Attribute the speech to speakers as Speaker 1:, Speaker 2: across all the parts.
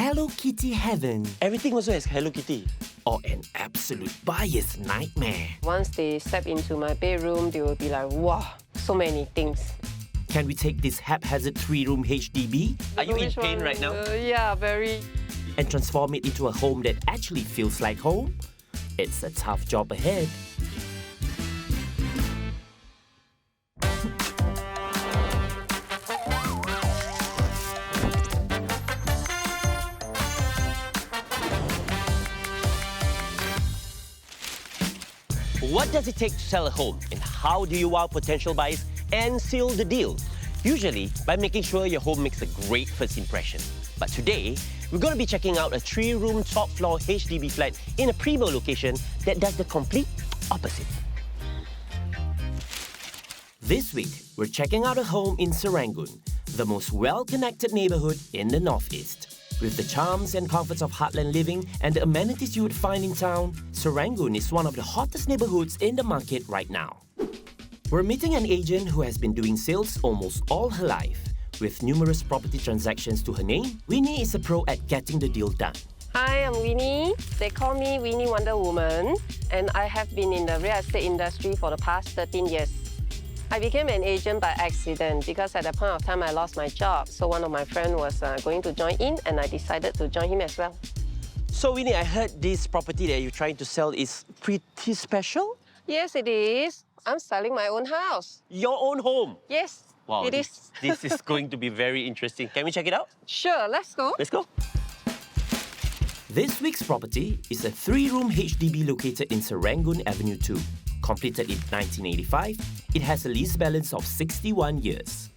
Speaker 1: Hello Kitty heaven
Speaker 2: Everything also has Hello Kitty.
Speaker 1: or an absolute buyer's nightmare?
Speaker 3: Once they step into my bedroom, they will be like, wow, so many things.
Speaker 1: Can we take this haphazard 3-room HDB
Speaker 2: Are you in
Speaker 3: Which
Speaker 2: pain
Speaker 3: one?
Speaker 2: right now?
Speaker 3: Yeah, very.
Speaker 1: and transform it into a home that actually feels like home? It's a tough job ahead.
Speaker 2: What does it take to sell a home? And how do you wow potential buyers and seal the deal? Usually, by making sure your home makes a great first impression. But today, we're going to be checking out a 3-room top floor HDB flat in a primo location that does the complete opposite.
Speaker 1: This week, we're checking out a home in Serangoon, the most well-connected neighborhood in the Northeast. With the charms and comforts of heartland living and the amenities you would find in town, Serangoon is one of the hottest neighborhoods in the market right now. We're meeting an agent who has been doing sales almost all her life. With numerous property transactions to her name, Winnie is a pro at getting the deal done.
Speaker 3: Hi, I'm Winnie. They call me Winnie Wonder Woman, and I have been in the real estate industry for the past 13 years. I became an agent by accident because at that point of time I lost my job. So one of my friends was going to join in, and I decided to join him as well.
Speaker 2: So, Winnie, I heard this property that you're trying to sell is pretty special?
Speaker 3: Yes, it is. I'm selling my own house.
Speaker 2: Your own home?
Speaker 3: Yes,
Speaker 2: Wow,
Speaker 3: it is.
Speaker 2: this is going to be very interesting. Can we check it out?
Speaker 3: Sure, let's go.
Speaker 2: Let's go.
Speaker 1: This week's property is a 3-room HDB located in Serangoon Avenue 2. Completed in 1985, it has a lease balance of 61 years.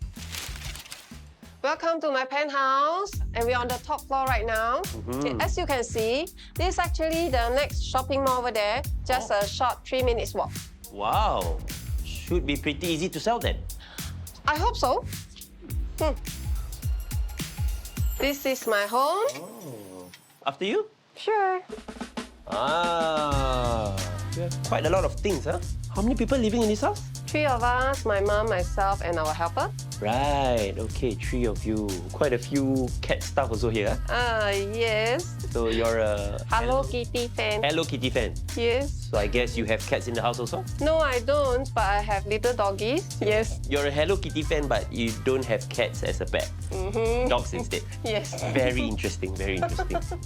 Speaker 3: Welcome to my penthouse, and we're on the top floor right now. As you can see, this is actually the next shopping mall over there, just a short 3 minutes walk.
Speaker 2: Wow. Should be pretty easy to sell then.
Speaker 3: I hope so. This is my home.
Speaker 2: After you?
Speaker 3: Sure.
Speaker 2: You have quite a lot of things, huh? How many people living in this house?
Speaker 3: 3 of us, my mom, myself, and our helper.
Speaker 2: Right, okay, 3 of you. Quite a few cat stuff also here, huh?
Speaker 3: Yes.
Speaker 2: So you're a
Speaker 3: Hello Kitty fan.
Speaker 2: Hello Kitty fan.
Speaker 3: Yes.
Speaker 2: So I guess you have cats in the house also?
Speaker 3: No, I don't, but I have little doggies. Yes.
Speaker 2: You're a Hello Kitty fan, but you don't have cats as a pet. Dogs instead.
Speaker 3: Yes.
Speaker 2: Very interesting, very interesting.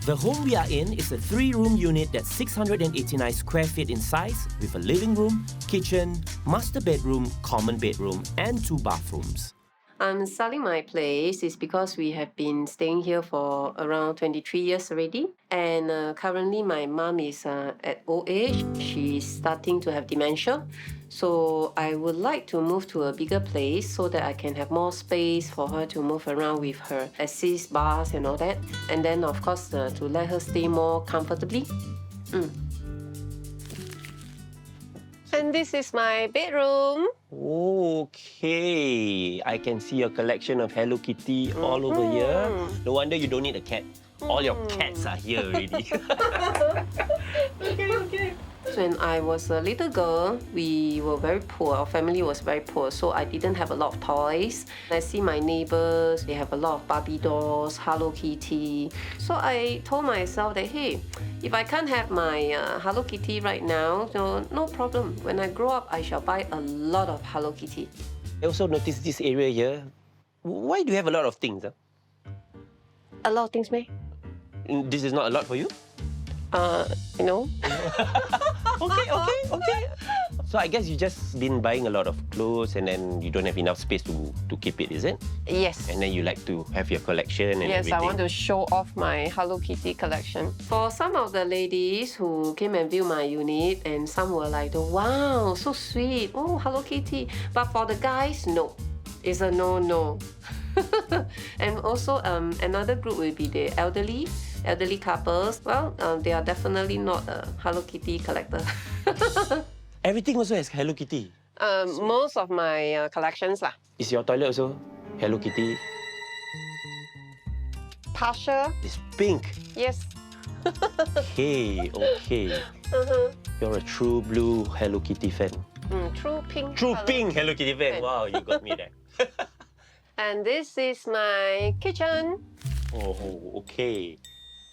Speaker 1: The home we are in is a 3-room unit that's 689 square feet in size with a living room, kitchen, master bedroom, common bedroom, and 2 bathrooms.
Speaker 3: I'm selling my place is because we have been staying here for around 23 years already. And currently my mom is at old age. She's starting to have dementia. So I would like to move to a bigger place so that I can have more space for her to move around with her assist bars and all that. And then of course to let her stay more comfortably. And this is my bedroom.
Speaker 2: Okay, I can see a collection of Hello Kitty all over here. No wonder you don't need a cat. All your cats are here already. Okay.
Speaker 3: When I was a little girl, we were very poor. Our family was very poor, so I didn't have a lot of toys. I see my neighbors, they have a lot of Barbie dolls, Hello Kitty. So I told myself that, hey, if I can't have my Hello Kitty right now, so no problem. When I grow up, I shall buy a lot of Hello Kitty.
Speaker 2: I also noticed this area here. Why do you have a lot of things? Huh?
Speaker 3: A lot of things, May.
Speaker 2: This is not a lot for you?
Speaker 3: You know.
Speaker 2: Okay. So I guess you just been buying a lot of clothes and then you don't have enough space to keep it, is it?
Speaker 3: Yes.
Speaker 2: And then you like to have your collection and
Speaker 3: Yes,
Speaker 2: everything.
Speaker 3: I want to show off my Hello Kitty collection. For some of the ladies who came and viewed my unit, and some were like, wow, so sweet. Oh, Hello Kitty. But for the guys, no. It's a no-no. And also, another group will be the elderly couples. Well, they are definitely not a Hello Kitty collector.
Speaker 2: Everything also has Hello Kitty.
Speaker 3: Most of my collections lah.
Speaker 2: Is your toilet also Hello Kitty?
Speaker 3: Partial.
Speaker 2: It's pink.
Speaker 3: Yes.
Speaker 2: Okay. You're a true blue Hello Kitty fan.
Speaker 3: True pink.
Speaker 2: True
Speaker 3: Hello
Speaker 2: pink Hello Kitty fan.
Speaker 3: fan.
Speaker 2: Wow, you got me there.
Speaker 3: And this is my kitchen.
Speaker 2: Oh, okay.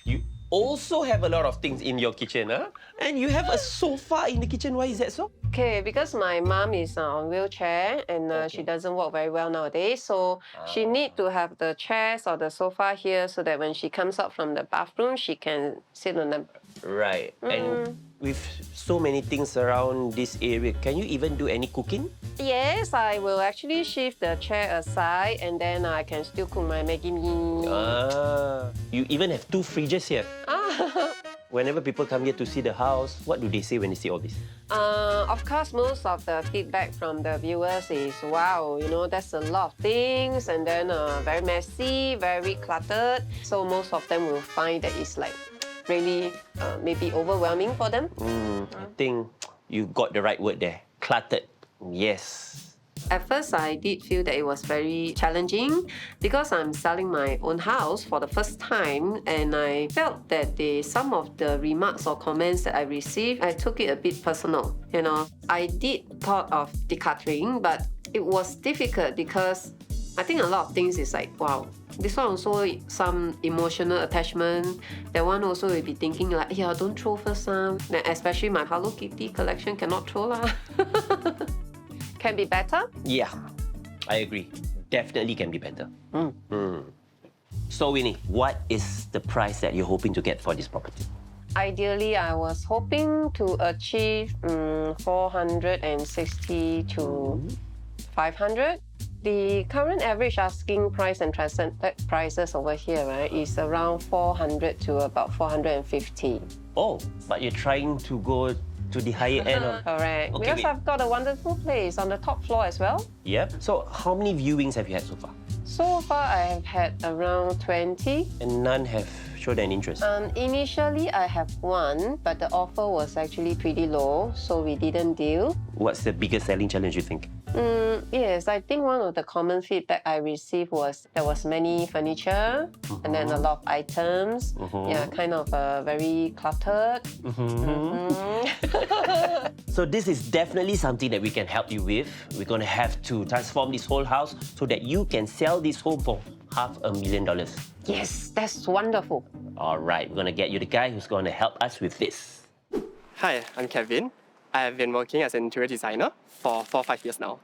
Speaker 2: You also have a lot of things in your kitchen, huh? And you have a sofa in the kitchen. Why is that so?
Speaker 3: Okay, because my mom is on wheelchair and she doesn't walk very well nowadays, so she need to have the chairs or the sofa here so that when she comes out from the bathroom, she can sit on them.
Speaker 2: Right. And with so many things around this area, can you even do any cooking?
Speaker 3: Yes, I will actually shift the chair aside and then I can still cook my Maggi mee.
Speaker 2: You even have 2 fridges here. Whenever people come here to see the house, what do they say when they see all this?
Speaker 3: Of course, most of the feedback from the viewers is, wow, you know, that's a lot of things and then very messy, very cluttered. So most of them will find that it's like really maybe overwhelming for them.
Speaker 2: I think you got the right word there. Cluttered. Yes.
Speaker 3: At first, I did feel that it was very challenging because I'm selling my own house for the first time and I felt that some of the remarks or comments that I received, I took it a bit personal. You know, I did thought of decluttering, but it was difficult because I think a lot of things is like, wow, this one also some emotional attachment. That one also will be thinking like, yeah, don't throw first some. Especially my Hello Kitty collection cannot throw lah. Can be better?
Speaker 2: Yeah, I agree. Definitely can be better. So, Winnie, what is the price that you're hoping to get for this property?
Speaker 3: Ideally, I was hoping to achieve 460 to 500. The current average asking price and transacted prices over here, right, is around 400 to about 450.
Speaker 2: Oh, but you're trying to go to the higher end of...
Speaker 3: Correct.
Speaker 2: Okay,
Speaker 3: because
Speaker 2: wait.
Speaker 3: I've got a wonderful place on the top floor as well.
Speaker 2: Yep. So, how many viewings have you had so far?
Speaker 3: So far, I have had around 20.
Speaker 2: And none have showed an interest.
Speaker 3: Initially, I have one, but the offer was actually pretty low, so we didn't deal.
Speaker 2: What's the biggest selling challenge you think?
Speaker 3: Yes, I think one of the common feedback I received was there was many furniture and then a lot of items. Yeah, kind of very cluttered.
Speaker 2: So this is definitely something that we can help you with. We're going to have to transform this whole house so that you can sell this home for $500,000.
Speaker 3: Yes, that's wonderful.
Speaker 2: All right, we're going to get you the guy who's going to help us with this.
Speaker 4: Hi, I'm Kevin. I have been working as an interior designer for 4 or 5 years now.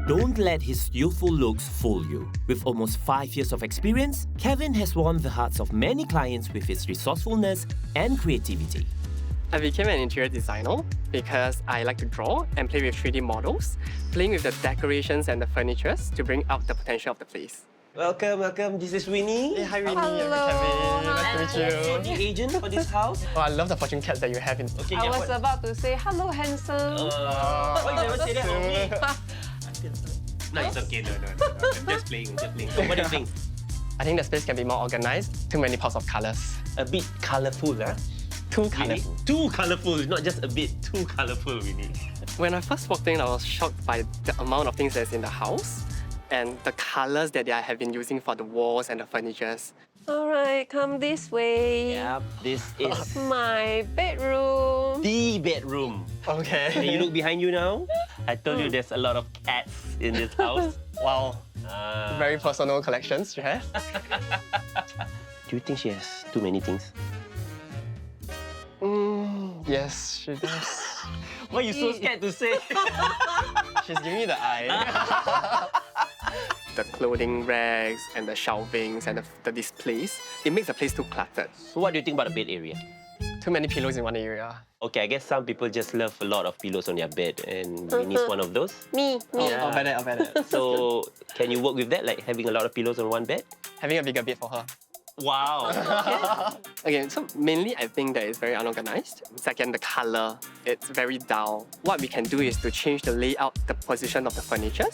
Speaker 1: Don't let his youthful looks fool you. With almost 5 years of experience, Kevin has won the hearts of many clients with his resourcefulness and creativity.
Speaker 4: I became an interior designer because I like to draw and play with 3D models, playing with the decorations and the furniture to bring out the potential of the place.
Speaker 2: Welcome, welcome. This is Winnie.
Speaker 4: Hey, hi Winnie,
Speaker 3: Hello.
Speaker 4: I'm Kevin. Nice to meet you.
Speaker 2: The agent for this house.
Speaker 4: Oh, I love the fortune cats that you have in.
Speaker 2: Okay,
Speaker 3: I
Speaker 2: yeah,
Speaker 3: was about to say, hello, handsome.
Speaker 2: Why you never say that about me? No, it's okay. No. I'm just playing. So what do you think?
Speaker 4: I think the space can be more organized. Too many pops of colors.
Speaker 2: A bit colourful, huh?
Speaker 4: Too colorful.
Speaker 2: Too colourful, not just a bit. Too colourful, Winnie.
Speaker 4: When I first walked in, I was shocked by the amount of things that's in the house and the colors that I have been using for the walls and the furnitures.
Speaker 3: All right, come this way.
Speaker 2: Yep, this is
Speaker 3: My bedroom.
Speaker 2: the bedroom. Can
Speaker 4: Okay.
Speaker 2: you look behind you now? I told you there's a lot of cats in this house.
Speaker 4: Wow. Very personal collections you have.
Speaker 2: Do you think she has too many things?
Speaker 4: Yes, she does.
Speaker 2: Why are you so scared to say?
Speaker 4: She's giving me the eye. The clothing racks and the shelvings and the displays, it makes the place too cluttered.
Speaker 2: So what do you think about the bed area?
Speaker 4: Too many pillows in one area.
Speaker 2: Okay, I guess some people just love a lot of pillows on their bed, and Winnie's one of those.
Speaker 3: Me.
Speaker 2: Yeah.
Speaker 4: I'll bet it.
Speaker 2: So, can you work with that, like having a lot of pillows on one bed?
Speaker 4: Having a bigger bed for her.
Speaker 2: Wow.
Speaker 4: Okay, so mainly I think that it's very unorganized. Second, the color, it's very dull. What we can do is to change the layout, the position of the furniture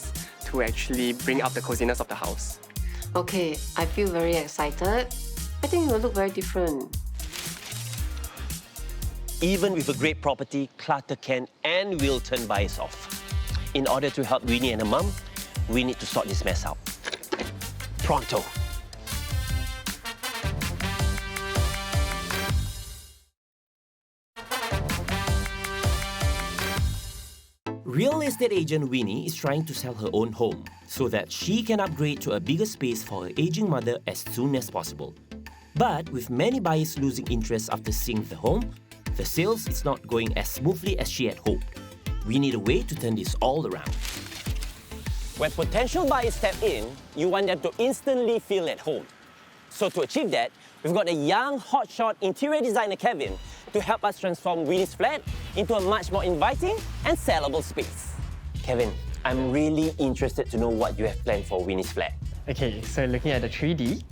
Speaker 4: to actually bring up the coziness of the house.
Speaker 3: Okay, I feel very excited. I think it will look very different.
Speaker 2: Even with a great property, clutter can and will turn buyers off. In order to help Winnie and her mum, we need to sort this mess out. Pronto.
Speaker 1: Real estate agent Winnie is trying to sell her own home. so that she can upgrade to a bigger space for her aging mother as soon as possible. But with many buyers losing interest after seeing the home, the sales is not going as smoothly as she had hoped. We need a way to turn this all around.
Speaker 2: When potential buyers step in, you want them to instantly feel at home. So to achieve that, we've got a young, hotshot interior designer, Kevin, to help us transform Winnie's flat into a much more inviting and sellable space. Kevin, I'm really interested to know what you have planned for Winnie's flat.
Speaker 4: Okay, so looking at the 3D,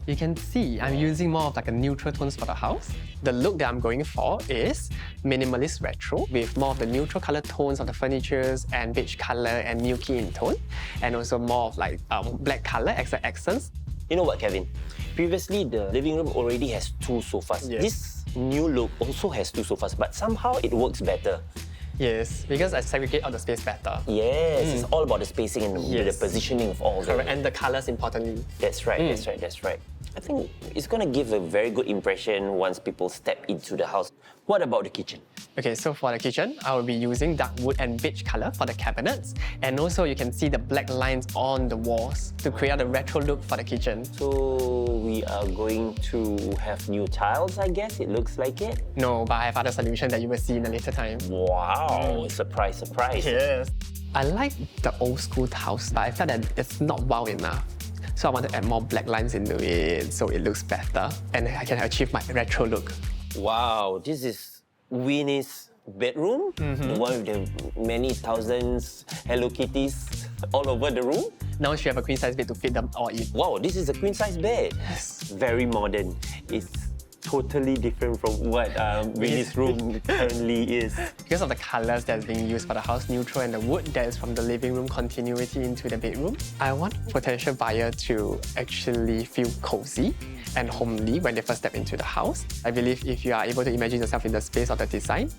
Speaker 4: you can see I'm using more of like a neutral tones for the house. The look that I'm going for is minimalist retro with more of the neutral color tones of the furnitures and beige color and milky in tone, and also more of like black color as accents.
Speaker 2: You know what, Kevin? Previously, the living room already has 2 sofas.
Speaker 4: Yes.
Speaker 2: This new look also has 2 sofas, but somehow it works better.
Speaker 4: Yes, because I segregate out the space better.
Speaker 2: Yes, it's all about the spacing and the positioning of all
Speaker 4: Correct,
Speaker 2: the...
Speaker 4: and the colors importantly.
Speaker 2: That's right, that's right. I think it's going to give a very good impression once people step into the house. What about the kitchen?
Speaker 4: Okay, so for the kitchen, I will be using dark wood and beige color for the cabinets. And also you can see the black lines on the walls to create a retro look for the kitchen.
Speaker 2: So we are going to have new tiles, I guess. It looks like it.
Speaker 4: No, but I have other solutions that you will see in a later time.
Speaker 2: Wow, surprise, surprise.
Speaker 4: Yes. I like the old school tiles, but I felt that it's not wow enough. So I want to add more black lines into it so it looks better and I can achieve my retro look.
Speaker 2: Wow, this is Winnie's bedroom, the one with the many thousands Hello Kitties all over the room.
Speaker 4: Now she have a queen size bed to fit them all in.
Speaker 2: Wow, this is a queen size bed.
Speaker 4: Yes.
Speaker 2: Very modern. It's totally different from what Winnie's room currently is.
Speaker 4: Because of the colors that's being used for the house neutral and the wood that is from the living room continuity into the bedroom, I want potential buyer to actually feel cozy and homely when they first step into the house. I believe if you are able to imagine yourself in the space of the design,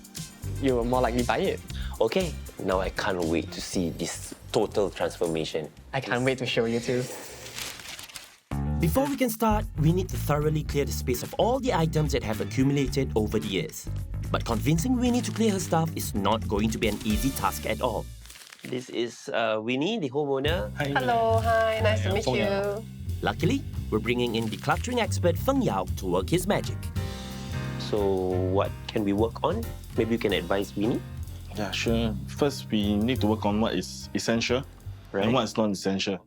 Speaker 4: you will more likely buy it.
Speaker 2: Okay, now I can't wait to see this total transformation.
Speaker 4: I can't wait to show you too.
Speaker 1: Before we can start, we need to thoroughly clear the space of all the items that have accumulated over the years. But convincing Winnie to clear her stuff is not going to be an easy task at all.
Speaker 2: This is Winnie, the homeowner.
Speaker 5: Hi.
Speaker 3: Hello, hi, nice to meet you.
Speaker 1: Luckily, we're bringing in decluttering expert Feng Yao to work his magic.
Speaker 2: So what can we work on? Maybe you can advise Winnie?
Speaker 5: Yeah, sure. First, we need to work on what is essential and what is non-essential.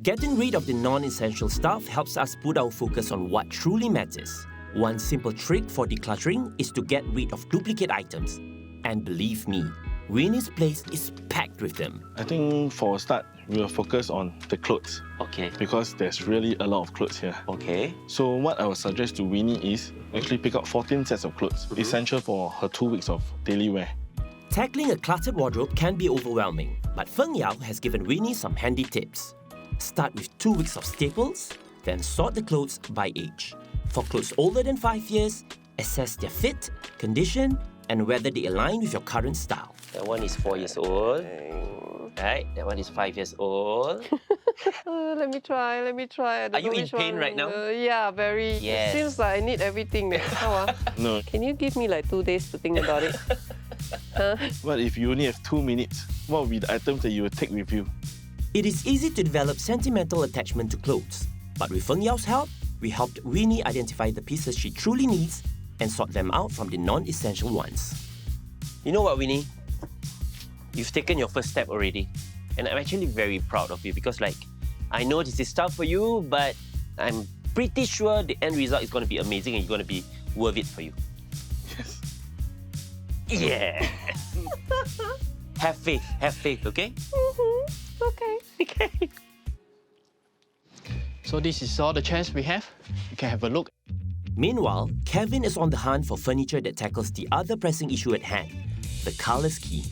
Speaker 1: Getting rid of the non-essential stuff helps us put our focus on what truly matters. One simple trick for decluttering is to get rid of duplicate items. And believe me, Winnie's place is packed with them.
Speaker 5: I think for a start, we'll focus on the clothes
Speaker 2: Okay.
Speaker 5: because there's really a lot of clothes here.
Speaker 2: Okay.
Speaker 5: So what I would suggest to Winnie is actually pick up 14 sets of clothes, essential for her 2 weeks of daily wear.
Speaker 1: Tackling a cluttered wardrobe can be overwhelming, but Feng Yao has given Winnie some handy tips. Start with 2 weeks of staples, then sort the clothes by age. For clothes older than 5 years, assess their fit, condition, and whether they align with your current style.
Speaker 2: That one is 4 years old. Right, that one is 5 years old.
Speaker 3: Let me try. I don't
Speaker 2: Are you
Speaker 3: know
Speaker 2: in
Speaker 3: which
Speaker 2: pain
Speaker 3: one.
Speaker 2: right now?
Speaker 3: Yeah, very.
Speaker 2: Yes.
Speaker 3: It seems like I need everything. How,
Speaker 5: No,
Speaker 3: Can you give me like 2 days to think about it?
Speaker 5: but if you only have 2 minutes, what would be the items that you would take with you?
Speaker 1: It is easy to develop sentimental attachment to clothes, but with Feng Yao's help, we helped Winnie identify the pieces she truly needs and sort them out from the non-essential ones.
Speaker 2: You know what, Winnie? You've taken your first step already. And I'm actually very proud of you because, I know this is tough for you, but I'm pretty sure the end result is going to be amazing and it's going to be worth it for you.
Speaker 5: Yes.
Speaker 2: Yeah. Have faith, okay?
Speaker 3: Okay.
Speaker 6: So this is all the chairs we have. You can have a look.
Speaker 1: Meanwhile, Kevin is on the hunt for furniture that tackles the other pressing issue at hand, the colour scheme.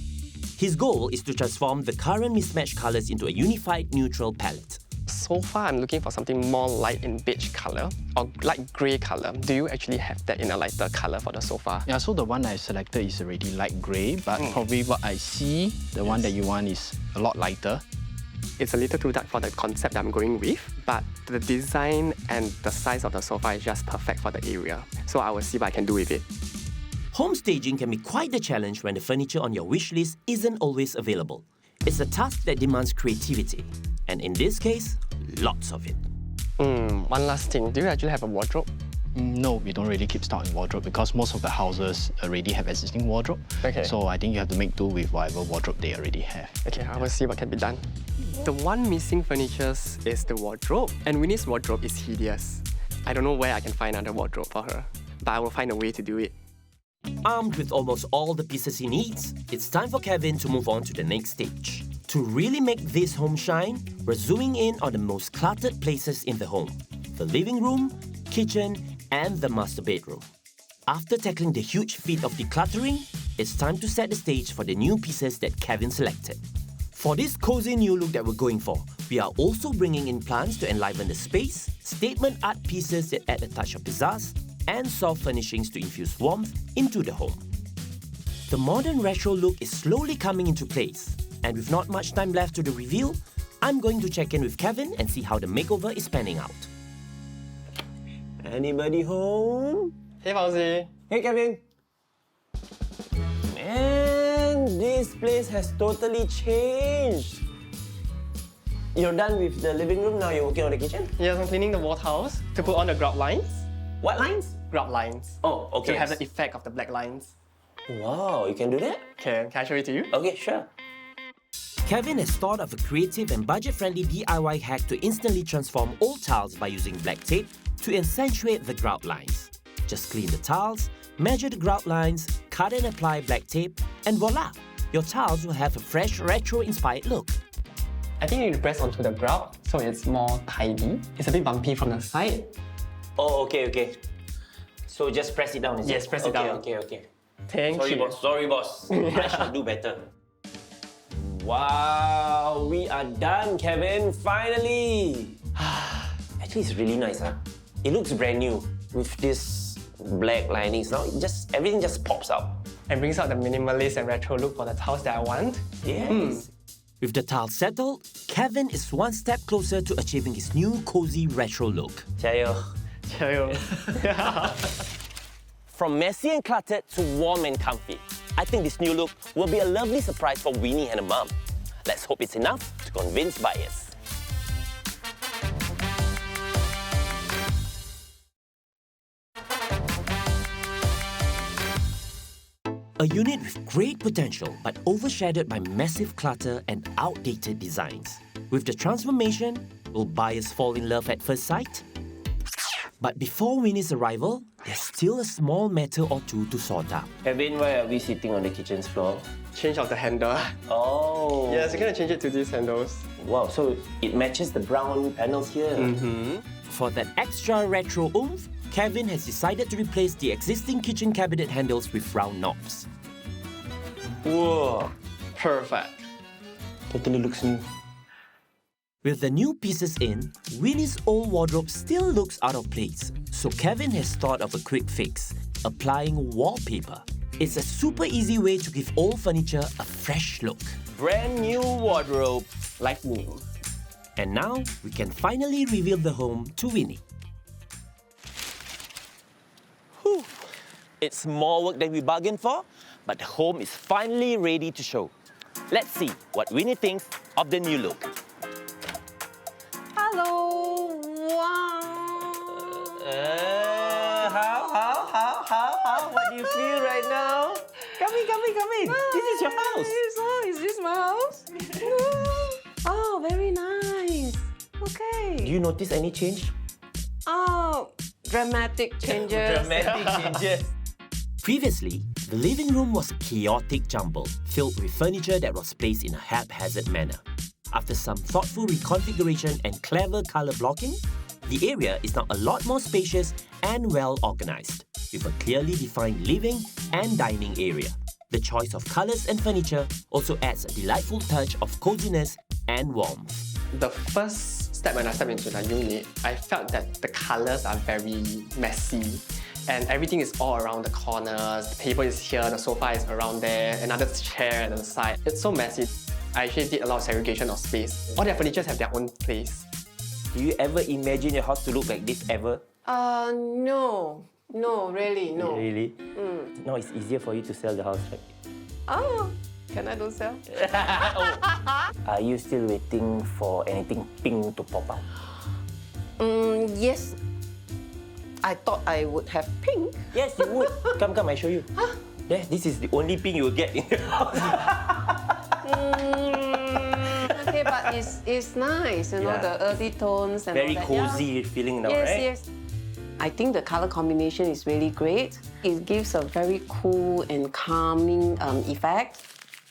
Speaker 1: His goal is to transform the current mismatched colours into a unified neutral palette.
Speaker 4: So far, I'm looking for something more light in beige color or light grey color. Do you actually have that in a lighter color for the sofa?
Speaker 6: Yeah, so the one I selected is already light grey, but probably what I see, the one that you want is a lot lighter.
Speaker 4: It's a little too dark for the concept that I'm going with, but the design and the size of the sofa is just perfect for the area. So I will see what I can do with it.
Speaker 1: Home staging can be quite a challenge when the furniture on your wish list isn't always available. It's a task that demands creativity. And in this case, lots of it.
Speaker 4: One last thing, do you actually have a wardrobe?
Speaker 6: No, we don't really keep stock in wardrobe because most of the houses already have existing wardrobe.
Speaker 4: Okay.
Speaker 6: So I think you have to make do with whatever wardrobe they already have.
Speaker 4: Okay, I will see what can be done. The one missing furniture is the wardrobe, and Winnie's wardrobe is hideous. I don't know where I can find another wardrobe for her, but I will find a way to do it.
Speaker 1: Armed with almost all the pieces he needs, it's time for Kevin to move on to the next stage. To really make this home shine, we're zooming in on the most cluttered places in the home: the living room, kitchen, and the master bedroom. After tackling the huge feat of decluttering, it's time to set the stage for the new pieces that Kevin selected. For this cozy new look that we're going for, we are also bringing in plants to enliven the space, statement art pieces that add a touch of pizzazz, and soft furnishings to infuse warmth into the home. The modern retro look is slowly coming into place, and with not much time left to the reveal, I'm going to check in with Kevin and see how the makeover is panning out.
Speaker 2: Anybody home?
Speaker 4: Hey Fauzie.
Speaker 2: Hey, Kevin. Man, this place has totally changed. You're done with the living room, now you're working on the kitchen?
Speaker 4: Yes, I'm cleaning the wall tiles to put on the grout lines.
Speaker 2: What lines?
Speaker 4: Grout lines.
Speaker 2: Oh, okay.
Speaker 4: To have the effect of the black lines.
Speaker 2: Wow, you can do that?
Speaker 4: Can I show it to you?
Speaker 2: Okay, sure.
Speaker 1: Kevin has thought of a creative and budget-friendly DIY hack to instantly transform old tiles by using black tape to accentuate the grout lines. Just clean the tiles, measure the grout lines, cut and apply black tape, and voila! Your tiles will have a fresh, retro-inspired look.
Speaker 4: I think you need to press onto the grout so it's more tidy. It's a bit bumpy from the side.
Speaker 2: Oh, okay. So just press it down, is it?
Speaker 4: Yes, press it down.
Speaker 2: Okay.
Speaker 4: Thank you.
Speaker 2: Sorry, boss. I should do better. Wow, we are done, Kevin. Finally. Actually, it's really nice, huh? It looks brand new with this black linings. Now, everything just pops out.
Speaker 4: And brings out the minimalist and retro look for the tiles that I want.
Speaker 2: Yes.
Speaker 1: With the tiles settled, Kevin is one step closer to achieving his new cozy retro look.
Speaker 2: Chayo. From messy and cluttered to warm and comfy, I think this new look will be a lovely surprise for Winnie and her mum. Let's hope it's enough to convince buyers.
Speaker 1: A unit with great potential but overshadowed by massive clutter and outdated designs. With the transformation, will buyers fall in love at first sight? But before Winnie's arrival, there's still a small matter or two to sort out.
Speaker 2: Kevin, why are we sitting on the kitchen's floor?
Speaker 4: Change of the handle.
Speaker 2: Oh.
Speaker 4: Yes, you're gonna change it to these handles.
Speaker 2: Wow, so it matches the brown panels here.
Speaker 1: For that extra retro oomph, Kevin has decided to replace the existing kitchen cabinet handles with round knobs.
Speaker 2: Whoa,
Speaker 4: Perfect.
Speaker 2: totally looks new.
Speaker 1: With the new pieces in, Winnie's old wardrobe still looks out of place, so Kevin has thought of a quick fix: applying wallpaper. It's a super easy way to give old furniture a fresh look.
Speaker 2: Brand new wardrobe, like new.
Speaker 1: And now, we can finally reveal the home to Winnie.
Speaker 2: Whew. It's more work than we bargained for, but the home is finally ready to show. Let's see what Winnie thinks of the new look.
Speaker 3: Hello! Wow!
Speaker 2: How? What do you feel right now? Come in. This is your house.
Speaker 3: Is this my house? Oh, very nice. Okay.
Speaker 2: Do you notice any change?
Speaker 3: Oh, dramatic changes.
Speaker 2: Dramatic changes.
Speaker 1: Previously, the living room was a chaotic jumble, filled with furniture that was placed in a haphazard manner. After some thoughtful reconfiguration and clever color blocking, the area is now a lot more spacious and well organized, with a clearly defined living and dining area. The choice of colors and furniture also adds a delightful touch of coziness and warmth.
Speaker 4: The first step when I stepped into the unit, I felt that the colors are very messy. And everything is all around the corners. The table is here, the sofa is around there, another chair at the side. It's so messy. I actually did a lot of segregation of space. All their furnitures have their own place.
Speaker 2: Do you ever imagine your house to look like this ever?
Speaker 3: No. No, really, no.
Speaker 2: Really? Now it's easier for you to sell the house, right?
Speaker 3: Oh, Can I don't sell?
Speaker 1: Are you still waiting for anything pink to pop out?
Speaker 3: Yes. I thought I would have pink.
Speaker 1: Yes, you would. Come, I show you. Yeah, this is the only pink you will get in your house.
Speaker 3: Okay, but it's nice, you know,
Speaker 1: Yeah.
Speaker 3: the earthy tones and
Speaker 1: Very
Speaker 3: all that.
Speaker 1: cozy feeling now,
Speaker 3: Yes,
Speaker 1: right?
Speaker 3: yes. I think the color combination is really great. It gives a very cool and calming effect.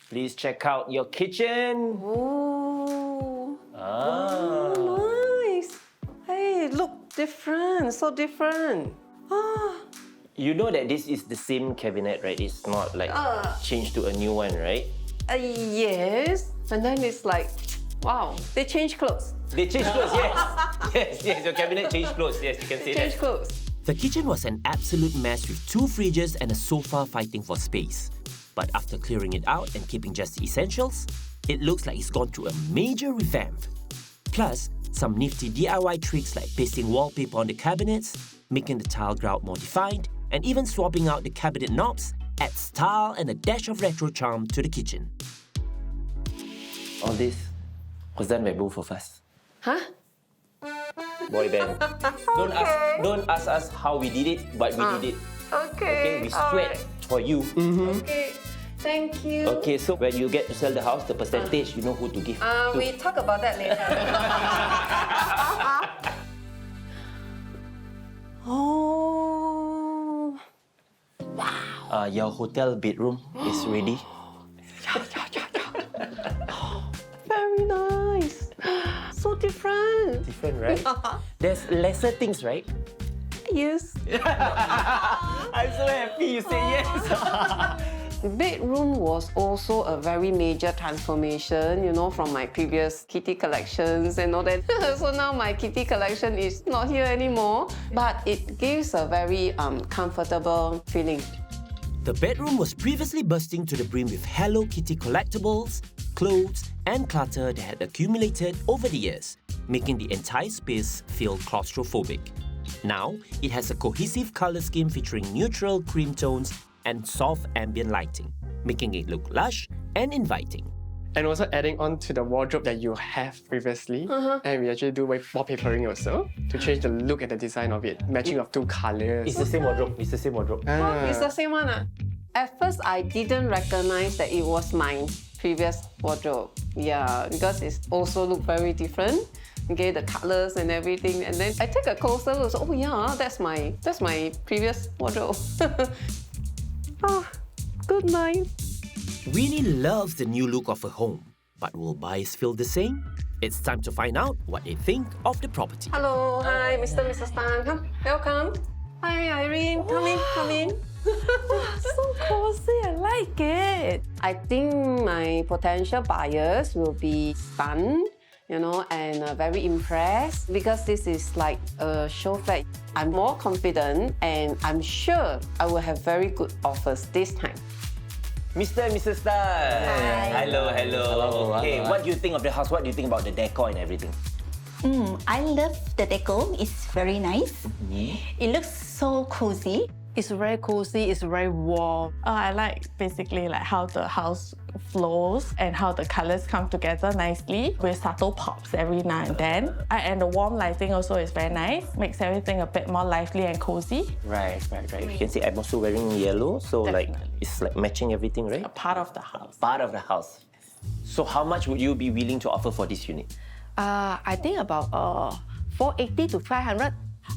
Speaker 1: Please check out your kitchen.
Speaker 3: Oh,
Speaker 1: Ah.
Speaker 3: nice. Hey, look different, so different. Ah,
Speaker 1: You know that this is the same cabinet, right? It's not like changed to a new one, right?
Speaker 3: yes. And then it's like, wow, they change clothes.
Speaker 1: They changed clothes, yes. Yes, your cabinet changed clothes. Yes, you can say
Speaker 3: Change
Speaker 1: that.
Speaker 3: clothes.
Speaker 1: The kitchen was an absolute mess with 2 fridges and a sofa fighting for space. But after clearing it out and keeping just the essentials, it looks like it's gone through a major revamp. Plus, some nifty DIY tricks like pasting wallpaper on the cabinets, making the tile grout more defined, and even swapping out the cabinet knobs add style and a dash of retro charm to the kitchen. All this was done by both of us.
Speaker 3: Huh?
Speaker 1: Boy band. Don't ask us how we did it, but we did it. Okay, we sweat for you.
Speaker 3: Okay, thank you.
Speaker 1: Okay, so when you get to sell the house, the percentage, you know who to give to.
Speaker 3: We talk about that later. Oh,
Speaker 1: Your hotel bedroom is ready.
Speaker 3: very nice. So different.
Speaker 1: Different, right? There's lesser things, right?
Speaker 3: Yes.
Speaker 1: I'm so happy you say yes.
Speaker 3: The bedroom was also a very major transformation, you know, from my previous kitty collections and all that. So now my kitty collection is not here anymore, but it gives a very comfortable feeling.
Speaker 1: The bedroom was previously bursting to the brim with Hello Kitty collectibles, clothes, and clutter that had accumulated over the years, making the entire space feel claustrophobic. Now, it has a cohesive color scheme featuring neutral cream tones and soft ambient lighting, making it look lush and inviting.
Speaker 4: And also adding on to the wardrobe that you have previously. And we actually do wallpapering also to change the look and the design of it, matching of 2 colors.
Speaker 1: It's the same wardrobe. It's the same wardrobe.
Speaker 3: It's the same one. At first, I didn't recognize that it was my previous wardrobe. Yeah, because it also looked very different. Okay, the colors and everything. And then I take a closer look. So, oh yeah, that's my previous wardrobe. Good night.
Speaker 1: Winnie loves the new look of her home, but will buyers feel the same? It's time to find out what they think of the property.
Speaker 3: Hello, hi, Mr. Mrs. Tan. Come, welcome. Hi, Irene. Come in.
Speaker 7: So cozy, I like it.
Speaker 3: I think my potential buyers will be stunned, you know, and very impressed because this is like a show flat. I'm more confident and I'm sure I will have very good offers this time.
Speaker 1: Mr. and Mrs. Tan.
Speaker 7: Hi.
Speaker 1: Hello. Okay, what do you think of the house? What do you think about the decor and everything?
Speaker 7: I love the decor. It's very nice. It looks so cozy.
Speaker 8: It's very cozy, it's very warm. I like basically like how the house flows and how the colors come together nicely with subtle pops every now and then. And the warm lighting also is very nice, makes everything a bit more lively and cozy.
Speaker 1: Right. You can see I'm also wearing yellow, so like
Speaker 8: Definitely.
Speaker 1: it's like matching everything, right?
Speaker 8: A part of the house.
Speaker 1: Part of the house. So how much would you be willing to offer for this unit?
Speaker 8: I think about 480 to 500.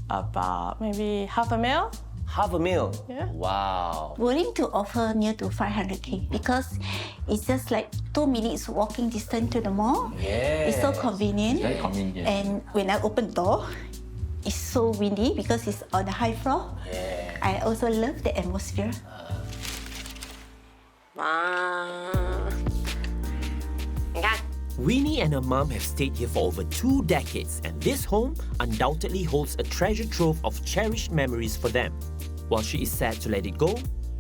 Speaker 8: About maybe $500,000.
Speaker 1: $500,000.
Speaker 8: Yeah.
Speaker 1: Wow.
Speaker 7: Willing to offer near to 500k because it's just like 2 minutes walking distance to the mall.
Speaker 1: Yes.
Speaker 7: It's so convenient.
Speaker 6: Very convenient.
Speaker 7: And when I open the door, it's so windy because it's on the high floor.
Speaker 1: Yeah.
Speaker 7: I also love the atmosphere.
Speaker 3: Wow.
Speaker 1: Winnie and her mum have stayed here for over 2 decades, and this home undoubtedly holds a treasure trove of cherished memories for them. While she is sad to let it go,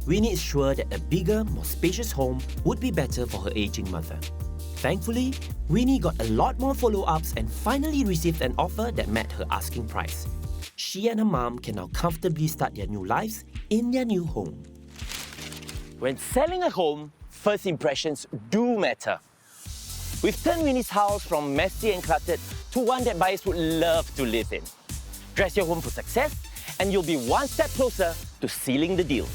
Speaker 1: Winnie is sure that a bigger, more spacious home would be better for her aging mother. Thankfully, Winnie got a lot more follow-ups and finally received an offer that met her asking price. She and her mum can now comfortably start their new lives in their new home.
Speaker 2: When selling a home, first impressions do matter. We've turned Winnie's house from messy and cluttered to one that buyers would love to live in. Dress your home for success, and you'll be one step closer to sealing the deal.